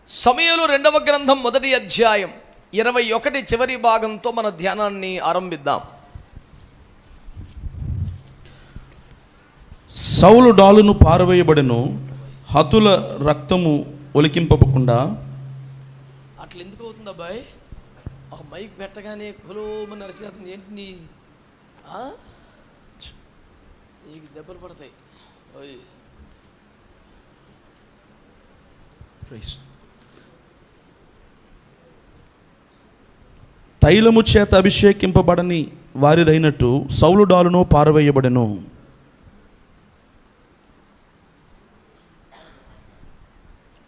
సమూయేలు రెండవ గ్రంథం మొదటి అధ్యాయం 21 చివరి భాగంతో మన ధ్యానాన్ని ఆరంభిద్దాం. సౌలు డాలును పారవేయబడెను, హతుల రక్తము ఒలికింపకుండా. అట్లా ఎందుకు అవుతుంది అబ్బాయి? ఒక మైక్ పెట్టగానే కులోమని నడిచేస్తుంది ఏంటి? నీకు దెబ్బలు పడతాయి. తైలము చేత అభిషేకింపబడని వారిదైనట్టు సౌలు డాలును పారవేయబడెను.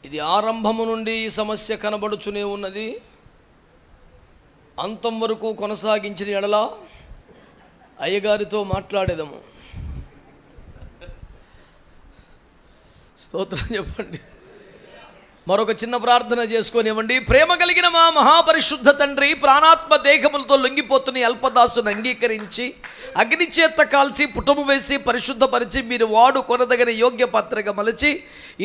ఇది ఆరంభము నుండి ఈ సమస్య కనబడుతూనే ఉన్నది. అంతం వరకు కొనసాగించిన ఎడల అయ్యగారితో మాట్లాడేదము. స్తోత్రం చెప్పండి. మరొక చిన్న ప్రార్థన చేసుకొనివ్వండి. ప్రేమ కలిగిన మా మహాపరిశుద్ధ తండ్రి, ప్రాణాత్మ దేహములతో లొంగిపోతున్న అల్పదాసును అంగీకరించి అగ్ని చేత కాల్చి పుటము వేసి పరిశుద్ధపరిచి మీరు వాడు కొనదగిన యోగ్య పాత్రగా మలచి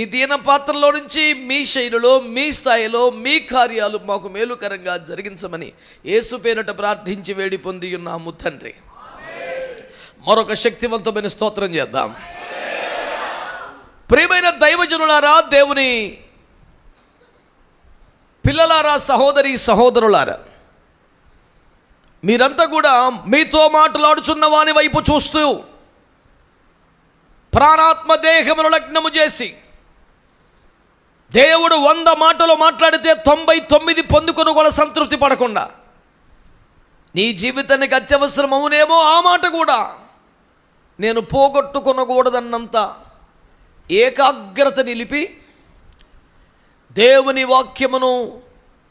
ఈ దీన పాత్రలో నుంచి మీ శైలిలో, మీ స్థాయిలో, మీ కార్యాలు మాకు మేలుకరంగా జరిగించమని యేసు పేరిట ప్రార్థించి వేడి పొంది ఉన్నాము తండ్రి. మరొక శక్తివంతమైన స్తోత్రం చేద్దాం. ప్రియమైన దైవజనులారా, దేవుని పిల్లలారా, సహోదరి సహోదరులారా, మీరంతా కూడా మీతో మాట్లాడుచున్న వాని వైపు చూస్తూ ప్రాణాత్మ దేహమును లగ్నము చేసి దేవుడు 100 మాటలు మాట్లాడితే 99 పొందుకొని కూడా సంతృప్తి పడకుండా నీ జీవితానికి అత్యవసరం అవునేమో ఆ మాట కూడా నేను పోగొట్టుకొనకూడదన్నంత ఏకాగ్రత నిలిపి దేవుని వాక్యమును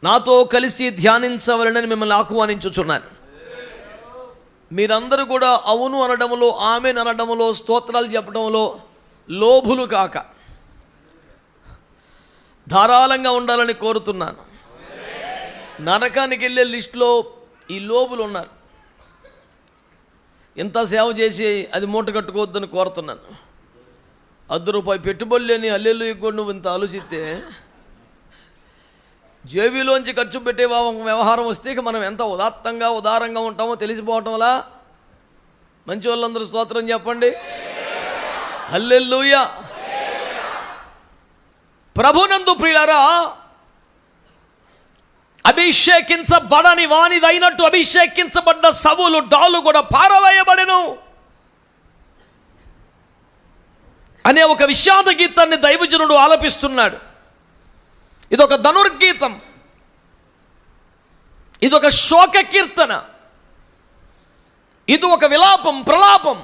నాతో కలిసి ధ్యానించవలనని మిమ్మల్ని ఆహ్వానించుచున్నాను. మీరందరూ కూడా అవును అనడములో, ఆమెన్ అనడములో, స్తోత్రాలు చెప్పడంలో లోభులు కాక ధారాళంగా ఉండాలని కోరుతున్నాను. నరకానికి వెళ్ళే లిస్టులో ఈ లోబులు ఉన్నారు. ఇంత సేవ చేసి అది మూట కట్టుకోవద్దని కోరుతున్నాను. ₹10 పెట్టుబడి లేని హల్లెలూయా కూడా నువ్వు ఇంత ఆలోచిస్తే జేబీలోంచి ఖర్చు పెట్టే వ్యవహారం వస్తే మనం ఎంత ఉదారంగా ఉంటామో తెలిసిపోవటంలా. మంచి వాళ్ళందరూ స్తోత్రం చెప్పండి. హల్లెలూయా. ప్రభునందు ప్రియులారా, అభిషేకించబడని వానిదైనట్టు అభిషేకించబడ్డ సౌలు డాలు కూడా పారవేయబడెను అనే ఒక విషాద గీతాన్ని దైవజనుడు ఆలపిస్తున్నాడు. ఇదొక ధనుర్గీతం, ఇదొక శోక కీర్తన, ఇది ఒక విలాపం, ప్రలాపం.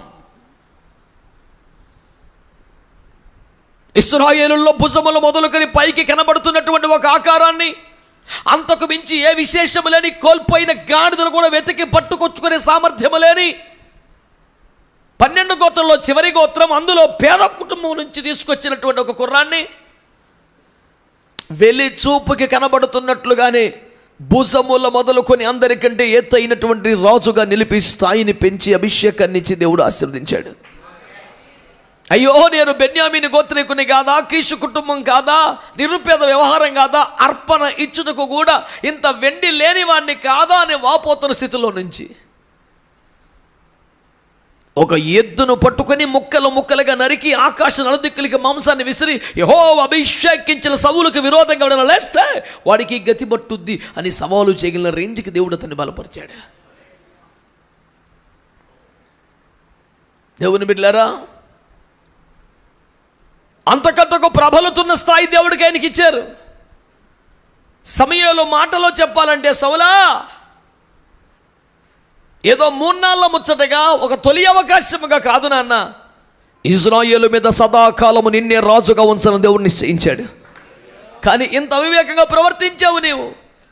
ఇశ్రాయేలులో భుజములు మొదలుకొని పైకి కనబడుతున్నటువంటి ఒక ఆకారాన్ని, అంతకు మించి ఏ విశేషము లేని కోల్పోయిన గాడిదలు కూడా వెతికి పట్టుకొచ్చుకునే సామర్థ్యము లేని 12 గోత్రంలో చివరి గోత్రం, అందులో పేద కుటుంబం నుంచి తీసుకొచ్చినటువంటి ఒక కుర్రాన్ని వెలి చూపుకి కనబడుతున్నట్లుగానే భుజముల మొదలుకొని అందరికంటే ఎత్తైనటువంటి రాజుగా నిలిపి స్థాయిని పెంచి అభిషేకాన్ని ఇచ్చి దేవుడు ఆశీర్వదించాడు. అయ్యో, నేను బెన్యామీని గోత్రీకుని కాదా, కీషు కుటుంబం కాదా, నిరుపేద వ్యవహారం కాదా, అర్పణ ఇచ్చుటకు కూడా ఇంత వెండి లేని వాడిని కాదా అని వాపోతున్న స్థితిలో నుంచి ఒక ఎద్దును పట్టుకొని ముక్కలుగా నరికి ఆకాశ నలుదిక్కులకి మాంసాన్ని విసిరి యెహోవా అభిషేకించిన సౌలుకు విరోధంగా ఎవడైనా లేస్తే వాడికి గతి పట్టుద్ది అని సవాలు చేయగలిగిన రేంజ్కి దేవుడు అతన్ని బలపరిచాడు. దేవుని బిడ్డలారా, అంతకంతకు ప్రబలుతున్న స్థాయి దేవుడికి ఆయనకి ఇచ్చారు. సమయంలో మాటలో చెప్పాలంటే, సౌలా ఏదో 3 నాళ్ళ ముచ్చటగా ఒక తొలి అవకాశముగా కాదు నాన్న, ఇజ్రాయేలు మీద సదాకాలము నిన్నే రాజుగా ఉంచని దేవుడు నిశ్చయించాడు. కానీ ఇంత అవివేకంగా ప్రవర్తించావు నీవు,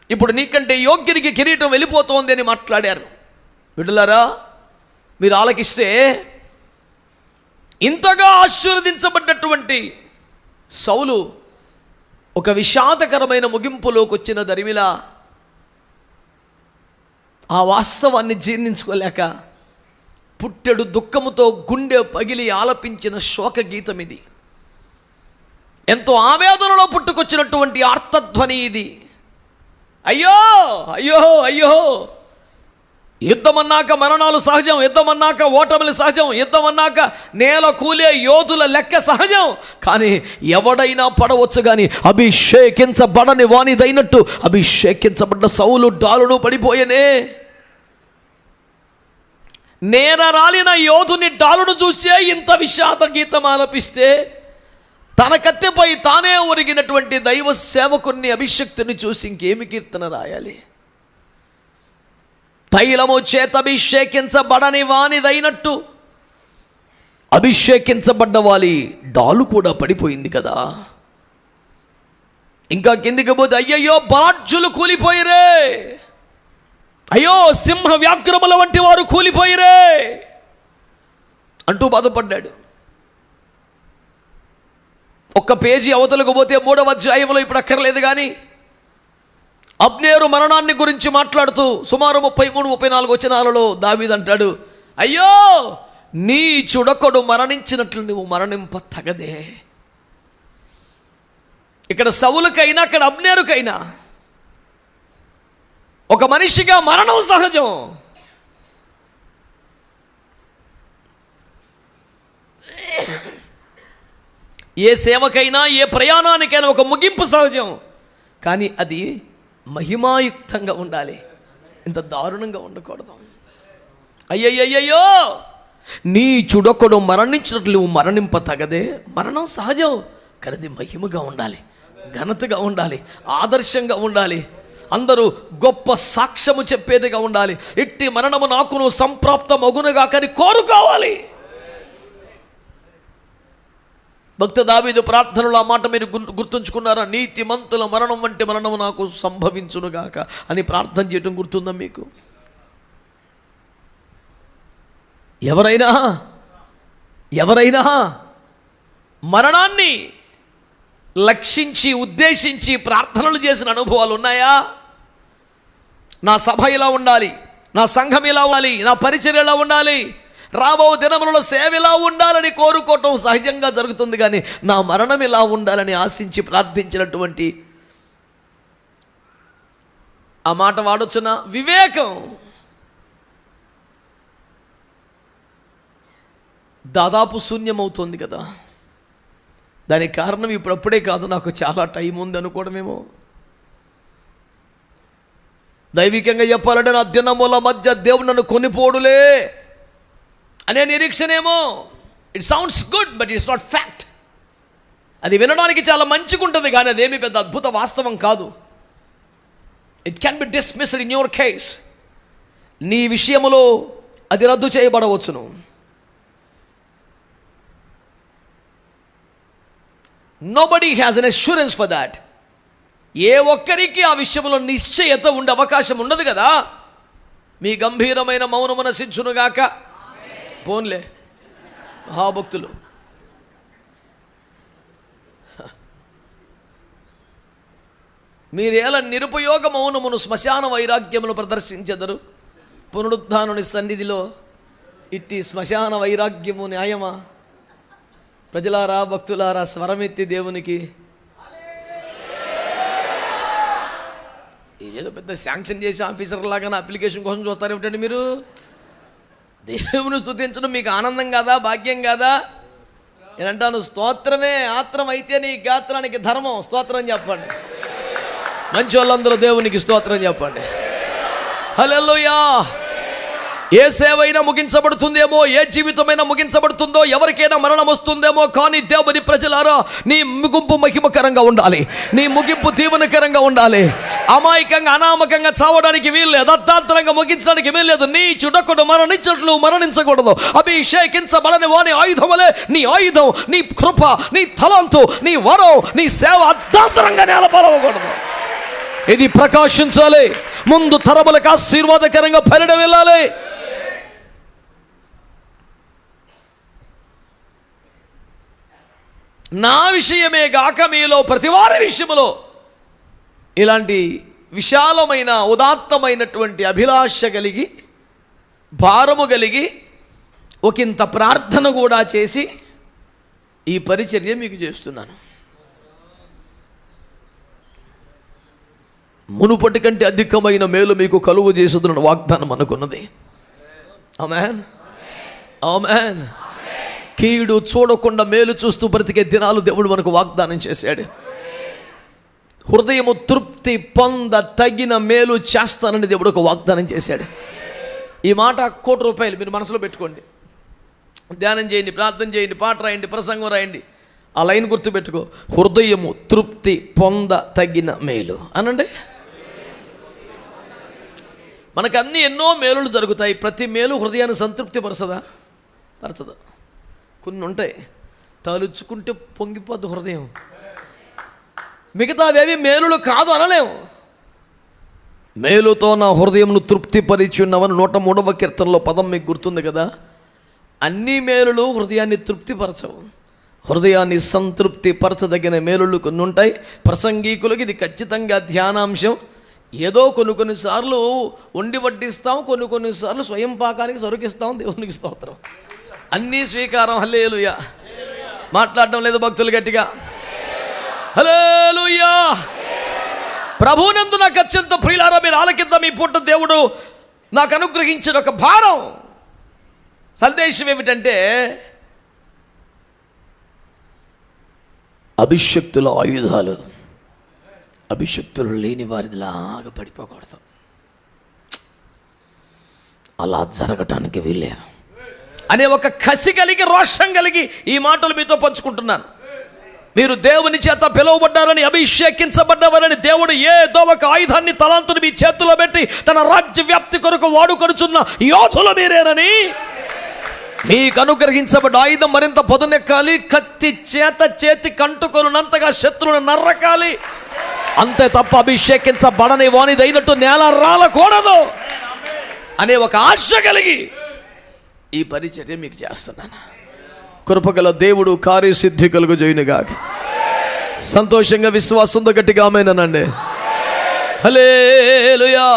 ఇప్పుడు నీకంటే యోగ్యునికి కిరీటం వెళ్ళిపోతోంది అని మాట్లాడారు. బిడ్డలారా, మీరు ఆలకిస్తే ఇంతగా ఆశీర్వదించబడ్డటువంటి సౌలు ఒక విషాదకరమైన ముగింపులోకి వచ్చిన దరిమిలా ఆ వాస్తవాన్ని జీర్ణించుకోలేక పుట్టెడు దుఃఖముతో గుండె పగిలి ఆలపించిన శోక గీతం ఇది. ఎంతో ఆవేదనలో పుట్టుకొచ్చినటువంటి ఆర్తధ్వని ఇది. అయ్యో అయ్యో అయ్యో! యుద్ధం అన్నాక మరణాలు సహజం, యుద్ధం అన్నాక ఓటములు సహజం, యుద్ధం అన్నాక నేల కూలే యోధుల లెక్క సహజం. కానీ ఎవడైనా పడవచ్చు, కానీ అభిషేకించబడని వానిదైనట్టు అభిషేకించబడ్డ సౌలు డాలును పడిపోయేనే. నేర రాలిన యోధుని డాలును చూసే ఇంత విషాద గీతం ఆలపిస్తే, తన కత్తెపై తానే ఒరిగినటువంటి దైవ సేవకుని అభిషక్తిని చూసి ఇంకేమి కీర్తన రాయాలి? తైలము చేత అభిషేకించబడని వానిదైనట్టు అభిషేకించబడ్డ వాలి డాలు కూడా పడిపోయింది కదా. ఇంకా కిందికి పోతే అయ్యయ్యో బలాఢ్యులు కూలిపోయిరే, అయ్యో సింహ వ్యాఘ్రముల వంటి వారు కూలిపోయిరే అంటూ బాధపడ్డాడు. ఒక్క పేజీ అవతలకు పోతే 3వ అధ్యాయంలో ఇప్పుడు అక్కర్లేదు, కానీ అబ్నేరు మరణాన్ని గురించి మాట్లాడుతూ సుమారు 33-34 వచనాలలో దావీదు అంటాడు, అయ్యో నీ చుడకొడు మరణించినట్లు నువ్వు మరణింప తగదే. ఇక్కడ సౌలుకైనా అక్కడ అబ్నేరుకైనా ఒక మనిషిగా మరణం సహజం. ఏ సేవకైనా ఏ ప్రయాణానికైనా ఒక ముగింపు సహజం, కానీ అది మహిమాయుక్తంగా ఉండాలి, ఇంత దారుణంగా ఉండకూడదు. అయ్యయ్యయ్యో నీ చుడొకడు మరణించినట్లు మరణింప తగదే. మరణం సహజం, కానీ అది మహిమగా ఉండాలి, ఘనతగా ఉండాలి, ఆదర్శంగా ఉండాలి, అందరూ గొప్ప సాక్ష్యము చెప్పేదిగా ఉండాలి. ఇట్టి మరణము నాకును సంప్రాప్తమగునుగా కానీ కోరుకోవాలి. భక్త దావీదు ప్రార్థనలో ఆ మాట మీరు గుర్తుంచుకున్నారా? నీతిమంతుల మరణం వంటి మరణము నాకు సంభవించునుగాక అని ప్రార్థన చేయటం గుర్తుందా మీకు? ఎవరైనా మరణాన్ని లక్షించి ఉద్దేశించి ప్రార్థనలు చేసిన అనుభవాలు ఉన్నాయా? నా సభ ఇలా ఉండాలి, నా సంఘం ఇలా ఉండాలి, నా పరిచర్య ఇలా ఉండాలి, రాబో దినములలో సేవ ఇలా ఉండాలని కోరుకోవటం సహజంగా జరుగుతుంది, కానీ నా మరణం ఇలా ఉండాలని ఆశించి ప్రార్థించినటువంటి ఆ మాట వాడొచ్చున వివేకం దాదాపు శూన్యమవుతుంది కదా. దానికి కారణం ఇప్పుడప్పుడే కాదు, నాకు చాలా టైం ఉంది అనుకోవడమేమో. దైవికంగా చెప్పాలంటే నా దినముల మధ్య దేవుడు నన్ను కొనిపోడులే అనే నిరీక్షణేమో. It sounds good but it's not fact. అది వినడానికి చాలా మంచిగా ఉంటుంది, కానీ అదేమి పెద్ద అద్భుత వాస్తవం కాదు. It can be dismissed in your case. నీ విషయములో అది రద్దు చేయబడవచ్చును. Nobody has an assurance for that. ఏ ఒక్కరికి ఆ విషయంలో నిశ్చయత ఉండే అవకాశం ఉండదు కదా. మీ గంభీరమైన మౌనము నశించునుగాక. పోన్లే మహాభక్తులు, మీరేలా నిరుపయోగ మౌనమును శ్మశాన వైరాగ్యమును ప్రదర్శించెదరు. పునరుద్ధానుని సన్నిధిలో ఇట్టి శ్మశాన వైరాగ్యము న్యాయమా? ప్రజలారా, భక్తులారా, స్వరమెత్తి దేవునికి. ఏదో పెద్ద శాంక్షన్ చేసి ఆఫీసర్ లాగా నా అప్లికేషన్ కోసం చూస్తారు ఏమిటండి మీరు? దేవుని స్తుతించడం మీకు ఆనందం కాదా, భాగ్యం కాదా? నేనంటాను, స్తోత్రమే ఆత్రం అయితే నీ గాత్రానికి ధర్మం. స్తోత్రం చెప్పండి. మంచి వాళ్ళందరూ దేవునికి స్తోత్రం చెప్పండి. హల్లెలూయా. ఏ సేవైనా ముగించబడుతుందేమో, ఏ జీవితమైనా ముగించబడుతుందో, ఎవరికైనా మరణం వస్తుందేమో, కానీ దేవుని ప్రజలారా, నీ ముగింపు మహిమకరంగా ఉండాలి, నీ ముగింపు దీవెనకరంగా ఉండాలి. అమాయకంగా అనామకంగా చావడానికి వీల్లేదు, అర్థాంతరంగా ముగించడానికి వీల్లేదు. నీ చుడకుడు మరణించట్లు మరణించకూడదు. అభిషేకించబడని వాని ఆయుధములే నీ ఆయుధం, నీ కృప, నీ తలంతు, నీ వరం, నీ సేవ అర్థాంతరంగా నేలపాలవకూడదు. ఇది ప్రకాశించాలి, ముందు తరములకు ఆశీర్వాదకరంగా పరిణం వెళ్ళాలి. నా విషయమే గాక మీలో ప్రతివారి విషయంలో ఇలాంటి విశాలమైన ఉదాత్తమైనటువంటి అభిలాష కలిగి, భారము కలిగి, ఒకంత ప్రార్థన కూడా చేసి ఈ పరిచర్య మీకు చేస్తున్నాను. మునుపటి కంటే అధికమైన మేలు మీకు కలుగు చేసేదని వాగ్దానం అనుకున్నది. ఆమేన్, ఆమేన్. కీడు చూడకుండా మేలు చూస్తూ బ్రతికే దినాలు దేవుడు మనకు వాగ్దానం చేశాడు. హృదయము తృప్తి పొంద తగిన మేలు చేస్తానని దేవుడు ఒక వాగ్దానం చేశాడు. ఈ మాట ₹1,00,00,000 మీరు మనసులో పెట్టుకోండి, ధ్యానం చేయండి, ప్రార్థన చేయండి, పాట రాయండి, ప్రసంగం రాయండి. ఆ లైన్ గుర్తుపెట్టుకో, హృదయము తృప్తి పొంద తగిన మేలు అనండి. మనకు అన్ని ఎన్నో మేలులు జరుగుతాయి. ప్రతి మేలు హృదయాన్ని సంతృప్తి పరచదా? కొన్ని ఉంటాయి, తలుచుకుంటే పొంగిపోద్దు హృదయం. మిగతావేవి మేలులు కాదు అనలేము. మేలుతో నా హృదయంను తృప్తిపరిచి ఉన్నవని 103వ కీర్తనలో పదం మీకు గుర్తుంది కదా. అన్ని మేలులు హృదయాన్ని తృప్తిపరచవు, హృదయాన్ని సంతృప్తి పరచదగిన మేలులు కొన్ని ఉంటాయి. ప్రసంగీకులకి ఇది ఖచ్చితంగా ధ్యానాంశం. ఏదో కొన్నిసార్లు వండి వడ్డిస్తాం, కొన్నిసార్లు స్వయం పాకానికి సరుకిస్తాం. దేవునికి స్తోత్రం. అన్నీ స్వీకారం. హల్లెలూయా. మాట్లాడడం లేదు భక్తులు గట్టిగా. హల్లెలూయా. ప్రభువునందు నాకు అత్యంత ప్రియులారా, మీరు ఆలకిద్దాం. ఈ పూట దేవుడు నాకు అనుగ్రహించిన ఒక భారం, సందేశం ఏమిటంటే, అభిషక్తుల ఆయుధాలు అభిషక్తులు లేని వారిలాగా పడిపోకూడదు. అలా జరగటానికి వీల్లేదు అనే ఒక కసి కలిగి, రోషం కలిగి ఈ మాటలు మీతో పంచుకుంటున్నాను. మీరు దేవుని చేత పిలువబడ్డారని, అభిషేకించబడ్డవారని దేవుడు ఏదో ఒక ఆయుధాన్ని, తలాంతుని మీ చేతిలో పెట్టి తన రాజ్య వ్యాప్తి కొరకు వాడుకొనుచున్న యోధులు మీరేనని, మీకు అనుగ్రహించబడ్డ ఆయుధం మరింత పొదనెక్కాలి. కత్తి చేతి కంటుకొనున్నంతగా శత్రువును నర్రకాలి. అంతే తప్ప అభిషేకించబడని వానిదైనట్టు నేల రాలకూడదు అనే ఒక ఆశ కలిగి ఈ పరిచర్య మీకు చేస్తున్నాను. కృపగల దేవుడు కార్యసిద్ధి కలుగు చేయునుగాక. సంతోషంగా విశ్వాసంతో గట్టిగా ఆమేనండి. హల్లెలూయా.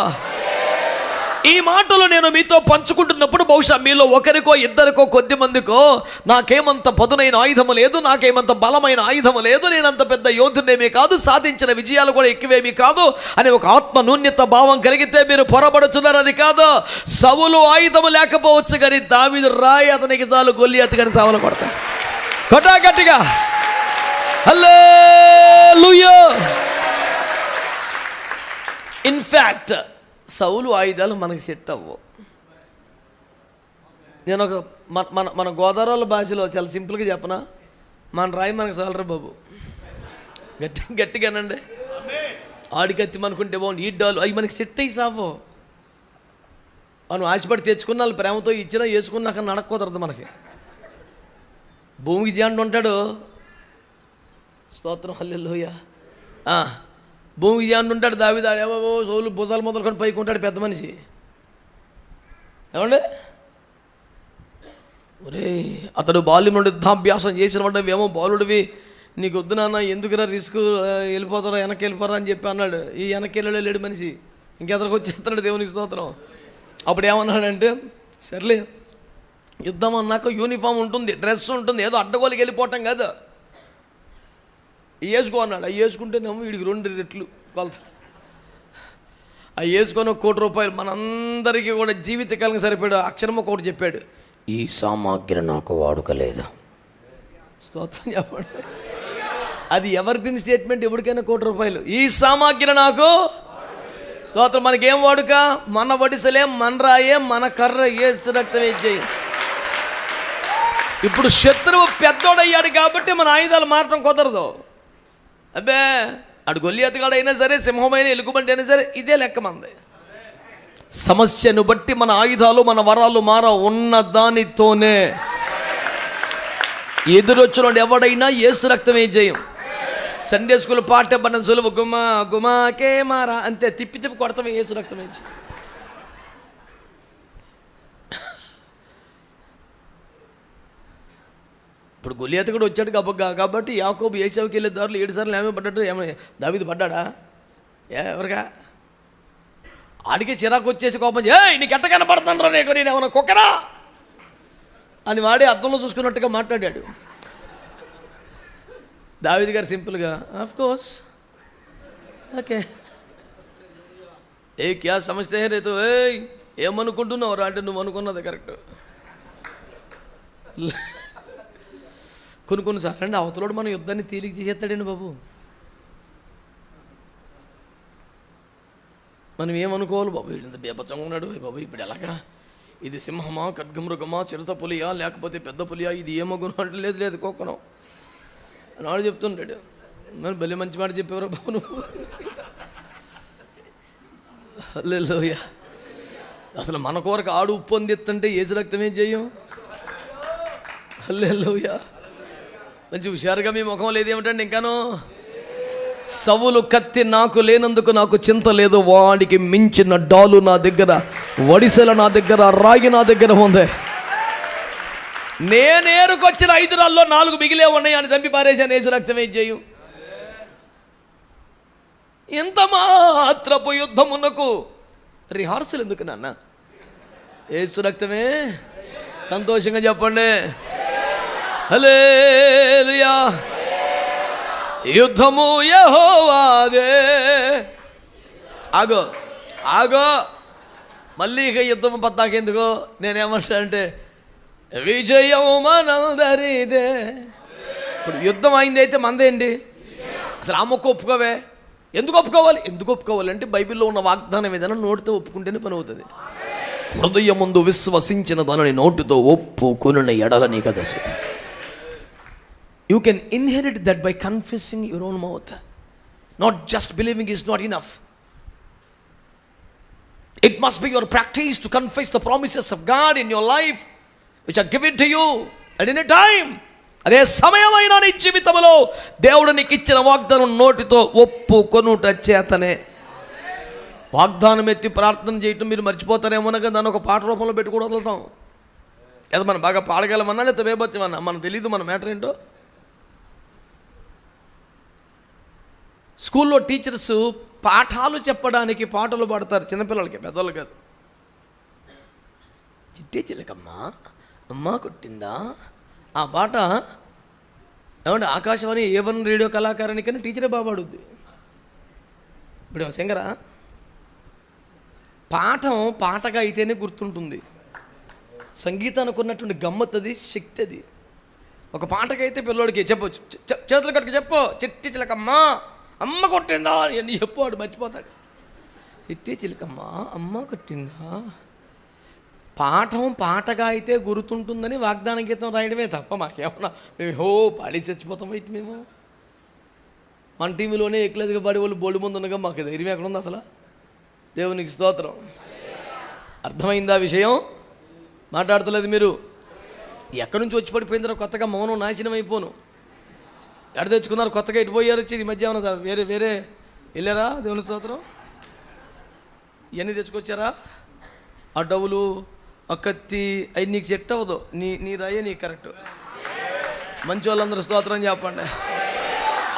ఈ మాటలు నేను మీతో పంచుకుంటున్నప్పుడు బహుశా మీలో ఒకరికో ఇద్దరికో కొద్ది మందికో నాకేమంత పదునైన ఆయుధము లేదు, నాకేమంత బలమైన ఆయుధము లేదు, నేనంత పెద్ద యోధునేమీ కాదు, సాధించిన విజయాలు కూడా ఎక్కువేమీ కాదు అని ఒక ఆత్మ నూన్యత భావం కలిగితే మీరు పొరబడుచున్నారు. అది కాదు. సౌలు ఆయుధము లేకపోవచ్చు కానీ దావీదు రాయి అతనికి చాలు గొల్లియాతు కానీ సావలు కొడతాడు. కొట్టా గట్టిగా హల్లెలూయా. ఇన్ఫ్యాక్ట్ సౌలు ఆయుధాలు మనకి సెట్ అవ్వవు. నేను ఒక మన గోదావరి భాషలో చాలా సింపుల్గా చెప్పనా, మన రాయి మనకు చాలరా బాబు. గట్టిగానండి. ఆడికత్తి మనకుంటే బాగుంది, ఈ డాలు అవి మనకి సెట్ అయ్యి సావో. మనం ఆశపడి తెచ్చుకున్న వాళ్ళు ప్రేమతో ఇచ్చినా వేసుకున్నాక నడక్కుదరదు మనకి. భూమికి జాండు ఉంటాడు, స్తోత్రం హల్లెలూయా. భూమికి జాండు ఉంటాడు దావీదు, ఏవో సోలు భుజాలు మొదలుకొని పైకి ఉంటాడు పెద్ద మనిషి. ఏమండి, ఒరే అతడు బాల్యం నుండి యుద్ధాభ్యాసం చేసిన వాడు, ఏమో బాలుడివి, నీకు వద్దు నాన్న, ఎందుకురా రిస్క్, వెళ్ళిపోతారా వెనక్కి వెళ్ళిపోరా అని చెప్పి అన్నాడు. ఈ వెనక్కి వెళ్ళలేడు మనిషి, ఇంకెదరికి వచ్చేస్తున్నాడు. దేవునికి స్తోత్రం. అప్పుడు ఏమన్నాడంటే, సర్లే యుద్ధం అన్నాక యూనిఫామ్ ఉంటుంది, డ్రెస్ ఉంటుంది, ఏదో అడ్డగోలికి వెళ్ళిపోవటం కాదు, వేసుకో అన్నాడు. అవి వేసుకుంటేనేమో వీడికి 2 రెట్లు కొలత. అవి వేసుకొని ₹1,00,00,000 మనందరికీ కూడా జీవితకాలం సరిపోయాడు. అక్షరం ఒకటి చెప్పాడు, ఈ సామాగ్రి నాకు వాడుకలేదు. స్తోత్రం చెప్పండి. అది ఎవర్ గ్రీన్ స్టేట్మెంట్. ఎవరికైనా ₹1,00,00,000 ఈ సామాగ్రి నాకు స్తోత్రం. మనకేం వాడుక? మన వడిసలే, మన రాయే, మన కర్ర, ఏసు రక్తం ఇచ్చేయి. ఇప్పుడు శత్రువు పెద్దోడయ్యాడు కాబట్టి మన ఆయుధాలు మారటం కుదరదు. అబ్బే అడు గొల్లియాతుగాడైనా సరే, సింహమైన ఎలుగుబంటి అయినా సరే, ఇదే లెక్క మంది. సమస్యను బట్టి మన ఆయుధాలు, మన వరాలు ఉన్న దానితోనే. ఎదురొచ్చిన ఎవడైనా యేసు రక్తమే జయం. సండే స్కూల్ పాట పడిన సులువు, గుమా గుమాకే మారా అంతే, తిప్పి కొడతామే, యేసు రక్తమే జయం. ఇప్పుడు గొలియాతు కూడా వచ్చాడు కాబట్టి యాకోబు ఏశావుకి వెళ్ళే దారులు 7 సార్లు ఏమేమి పడ్డట్టు, ఏమైనా దావీదు పడ్డాడా? ఎవరిగా ఆడికి చిరాకు వచ్చేసి కోపం, నీకు ఎట్ట కనపడుతుండ్రా, నేను ఏమన్నా కుక్కరా అని వాడే అద్దంలో చూసుకున్నట్టుగా మాట్లాడాడు. దావీదు గారు సింపుల్గా, ఆఫ్ కోర్స్ ఓకే ఏ క్యా సమస్య హే రేతో, ఏ ఏమనుకుంటున్నావు రా అంటే నువ్వు అనుకున్నది కరెక్ట్. కొన్నిసార్లు అండి అవతలోడు మన యుద్ధాన్ని తేలిక చేసేస్తాడండి బాబు. మనం ఏమనుకోవాలి బాబు, ఇంత బేపచ్చంగా ఉన్నాడు బాబు, ఇప్పుడు ఎలాగా, ఇది సింహమా ఖడ్గమృగమా చిరుత పులియా లేకపోతే పెద్ద పులియా, ఇది ఏమగును అంటే లేదు కోకనం నాడు చెప్తుంటాడు. మరి భలే మంచి మాట చెప్పేవారు బాబు నువ్వు. హల్లెలూయా. అసలు మన కొరకు ఆడు ఉప్పు అందిస్తుంటే ఏసు రక్తం ఏం చెయ్యం. హల్లెలూయా. మంచి హుషారుగా మీ ముఖం లేదు ఏమిటండి ఇంకాను. సవులు కత్తి నాకు లేనందుకు నాకు చింత లేదు, వాడికి మించిన డాలు నా దగ్గర, వడిసెల నా దగ్గర, రాగి నా దగ్గర ఉంది. నేనేరుకొచ్చిన 5 రాళ్ళలో 4 మిగిలే ఉన్నాయి అని చంపి పారేశాను. యేసు రక్తం ఏం చేయు. ఎంత మాత్రపు యుద్ధమునకు రిహార్సల్ ఎందుకు నాన్న, యేసు రక్తమే. సంతోషంగా చెప్పండి హల్లెలూయా. యుద్ధము యెహోవాదే. ఆగో మళ్ళీ ఇక యుద్ధము పత్తాకెందుకో. నేనేమంటానంటే విజయం మనందరిదే. ఇప్పుడు యుద్ధం అయింది అయితే మందేంటి. అసలు ఆ మొక్క ఒప్పుకోవే. ఎందుకు ఒప్పుకోవాలి అంటే బైబిల్లో ఉన్న వాగ్దానం ఏదైనా నోటితో ఒప్పుకుంటేనే పని అవుతుంది. హృదయం ముందు విశ్వసించిన దానిని నోటితో ఒప్పుకొనిన ఎడల నీకు అది వస్తుంది. You can inherit that by confessing your own mouth. Not just believing is not enough. It must be your practice to confess the promises of God in your life which are given to you at any time. అదే సమయమైన నీ జీవితంలో దేవుడు నీకు ఇచ్చిన వాగ్దానం నోటితో ఒప్పుకొనుట చేతనే. వాగ్దానం ఎత్తి ప్రార్థన చేయటం మీరు మర్చిపోతారేమోనగా దాన్ని ఒక పాట రూపంలో పెట్టి కూడా వదులుతాం. లేదా మనం బాగా పాడగలమన్నా లేదా వేయవచ్చమన్నా మనకు తెలియదు మన మ్యాటర్ ఏంటో. స్కూల్లో టీచర్స్ పాఠాలు చెప్పడానికి పాటలు పాడతారు చిన్నపిల్లలకి, పెద్దవాళ్ళు కాదు. చిట్టే చిలకమ్మ అమ్మ కొట్టిందా ఆ పాట ఏమంటే ఆకాశవాణి A1 రేడియో కళాకారునికని టీచరే బాగా పాడుద్ది. ఇప్పుడు సింగరా పాఠం పాటగా అయితేనే గుర్తుంటుంది. సంగీతానికి ఉన్నటువంటి గమ్మత్తది, శక్తి అది. ఒక పాటకైతే పిల్లోడికి చెప్పొచ్చు, చేతులు కట్టుకు చెప్పు చిట్టి చిలకమ్మ అమ్మ కొట్టిందా అని చెప్పు, వాడు మర్చిపోతాడు. చిట్టి చిలకమ్మ అమ్మ కొట్టిందా. పాఠం పాటగా అయితే గుర్తుంటుందని వాగ్దాన గీతం రాయడమే తప్ప మాకేమన్నా మేము పాడి చచ్చిపోతాం ఇటు మేము. మన టీవీలోనే ఎక్లేజ్గా పాడే వాళ్ళు బోల్డ్ ముందు ఉండగా మాకు ధైర్యం ఎక్కడుంది అసలు. దేవునికి స్తోత్రం. అర్థమైందా విషయం? మాట్లాడతలేదు మీరు. ఎక్కడి నుంచి వచ్చి పడిపోయిందో కొత్తగా మౌనం నాశనం అయిపోను. ఎడ తెచ్చుకున్నారు కొత్తగా ఇటు పోయారు వచ్చి ఈ మధ్య ఏమన్నా వేరే వెళ్ళారా? దేవుని స్తోత్రం. ఇవన్నీ తెచ్చుకొచ్చారా? ఆ డబ్బులు ఆ కత్తి అవి నీకు సెట్ అవ్వదు. నీ రాయే నీకు కరెక్ట్. మంచి వాళ్ళందరూ స్తోత్రం చెప్పండి.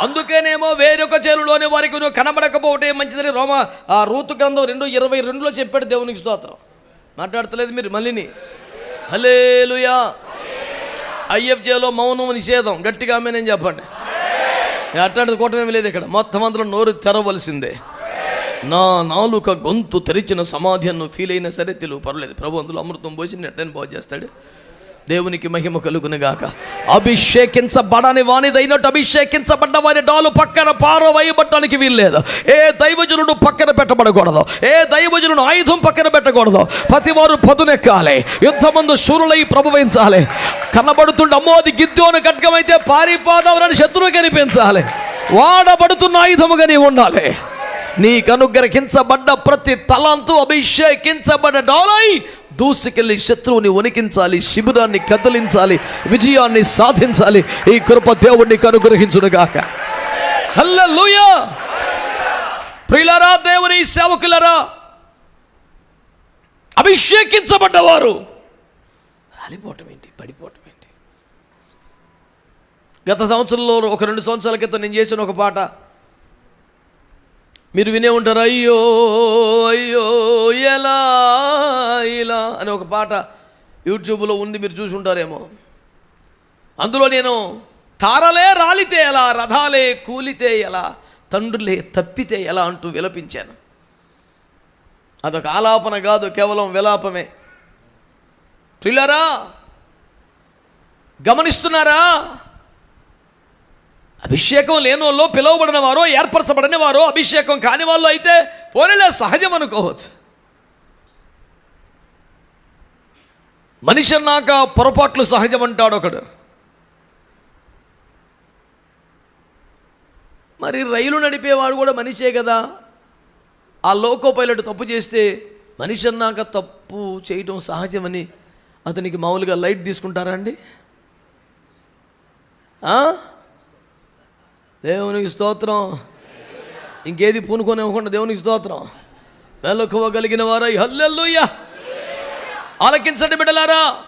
అందుకేనేమో వేరొక చేలులోని వారికి నువ్వు కనబడకపోవటే మంచిదని రూతు గ్రంథం 2:22 చెప్పాడు. దేవునికి స్తోత్రం. మాట్లాడతలేదు మీరు మళ్ళీని. హల్లెలూయా. IFJలో మౌనం నిషేధం. గట్టిగా ఆమె నేను చెప్పండి. అట్లాంటిది కూటమేమి లేదు ఇక్కడ. మొత్తం అందులో నోరు తెరవలసిందే. నా నాలుక గొంతు తెరిచిన సమాధి అన్ను ఫీల్ అయినా సరే తెలుగు పర్లేదు. ప్రభు అందులో అమృతం పోసి నెట్టని బాగు చేస్తాడు. దేవునికి మహిమ కలుగునుగాక. అభిషేకించబడని వానిదైనట్టు అభిషేకించబడ్డ వారి డాలు పక్కన పారవేయబట్టడానికి వీల్లేదు. ఏ దైవజనుడు పక్కన పెట్టబడకూడదు. ఏ దైవజనుడు ఆయుధం పక్కన పెట్టకూడదు. ప్రతివారు పదునెక్కాలి. యుద్ధమందు శూరులై ప్రభువించాలి. కనబడుతుండే అమ్మో అది గిద్దోను ఖడ్గమైతే పారిపోదామని శత్రువు కనిపించాలి. వాడబడుతున్న ఆయుధముగా నీవు ఉండాలి. నీకు అనుగ్రహించబడ్డ ప్రతి తలంతు అభిషేకించబడ్డ డాలై దూసుకెళ్ళి శత్రువుని వణికించాలి, శిబిరాన్ని కదిలించాలి, విజయాన్ని సాధించాలి. ఈ కృప దేవుడికి అనుగ్రహించునుగాక. హల్లెలూయా. ప్రియులారా, దేవుని సేవకులారా, అభిషేకించబడ్డవారు అలిపోవటం ఏంటి, పడిపోవటం ఏంటి? గత సంవత్సరంలో ఒక 2 సంవత్సరాల క్రితం నేను చేసిన ఒక పాట మీరు వినే ఉంటారు. అయ్యో అయ్యో ఎలా ఇలా అని ఒక పాట యూట్యూబ్లో ఉంది, మీరు చూసి ఉంటారేమో. అందులో నేను తారలే రాలితే ఎలా, రథాలే కూలితే ఎలా, తండ్రులే తప్పితే ఎలా అంటూ విలపించాను. అదొక ఆలాపన కాదు, కేవలం విలాపమే. ప్రియులారా, గమనిస్తున్నారా? అభిషేకం లేని వాళ్ళు, పిలువబడిన వారో, ఏర్పరచబడిన వారో, అభిషేకం కాని వాళ్ళు అయితే పోనీలే, సహజం అనుకోవచ్చు. మనిషి అన్నాక పొరపాట్లు సహజం అంటాడు ఒకడు. మరి రైలు నడిపేవాడు కూడా మనిషే కదా. ఆ లోకో పైలట్ తప్పు చేస్తే మనిషి అన్నాక తప్పు చేయటం సహజమని అతనికి మామూలుగా లైట్ తీసుకుంటారా అండి? దేవునికి స్తోత్రం. ఇంకేది పూనుకొని ఇవ్వకుండా దేవునికి స్తోత్రం. మెలకువగలిగిన వారై హల్లెలూయా. ఆలకించండి బిడ్డలారా.